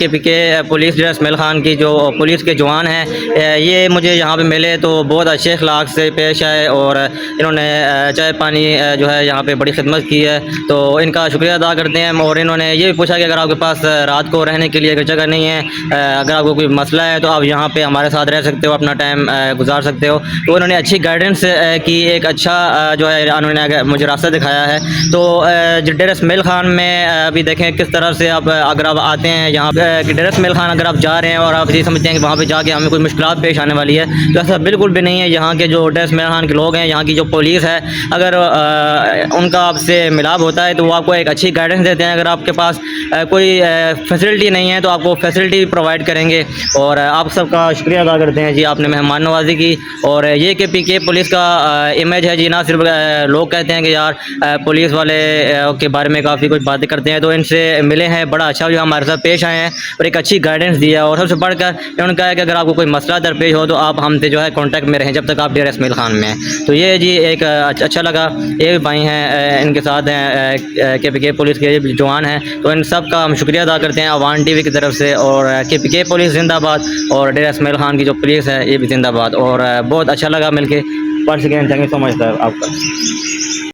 KPK police डेरा इसमाइल ख़ान की जो police के जवान हैं, ये मुझे यहाँ पे मिले तो बहुत अच्छे अखलाक से पेश आए और इन्होंने चाय पानी जो है यहाँ पे बड़ी खिदमत की है, तो इनका शुक्रिया अदा करते हैं। और इन्होंने ये भी पूछा कि अगर आपके पास रात को रहने के लिए अगर जगह नहीं है, अगर आपको कोई मसला है तो आप यहाँ पे हमारे साथ रह सकते हो, अपना टाइम गुजार सकते हो। तो उन्होंने अच्छी गाइडेंस की, एक अच्छा जो है उन्होंने मुझे रास्ता दिखाया है। तो डेरा इसमाइल ख़ान में अभी देखें किस तरह से आप अगर आप आते हैं यहाँ पे डेरा इसमाइल ख़ान, अगर आप जा रहे हैं और आप ये समझते हैं कि वहाँ पे जाके हमें कोई मुश्किलात पेश आने वाली है, तो ऐसा बिल्कुल भी नहीं है। यहाँ के जो डेरा इसमाइल ख़ान के लोग हैं, यहाँ की जो पुलिस है, अगर उनका आपसे मिलाप होता है तो वो आपको एक अच्छी गाइडेंस देते हैं। अगर आपके पास कोई फैसिलिटी नहीं है तो आपको फैसिलिटी भी प्रोवाइड करेंगे। और आप सबका शुक्रिया अदा करते हैं जी, आपने मेहमान नवाजी की। और ये KPK पुलिस का इमेज है जी, ना सिर्फ लोग कहते हैं कि यार पुलिस वाले के बारे में काफ़ी कुछ बातें करते हैं, तो इनसे मिले हैं, बड़ा अच्छा जो हमारे साथ पेश आए हैं और एक अच्छी गाइडेंस दी है। और सबसे बढ़कर इन्होंने कहा है कि अगर आपको कोई मसला दरपेश हो तो आप हमसे जो है कॉन्टैक्ट में रहें जब तक आप डेरा इसमाइल ख़ान में हैं। तो ये जी एक अच्छा लगा। ये भी भाई हैं, इनके साथ हैं KPK पुलिस के जवान हैं, तो इन सब का हम शुक्रिया अदा करते हैं अवान TV की तरफ से। और KPK पुलिस जिंदाबाद और डेरा इसमाइल ख़ान की जो पुलिस है ये भी जिंदाबाद। और बहुत अच्छा लगा मिलके। Once again thank you so much sir आपका।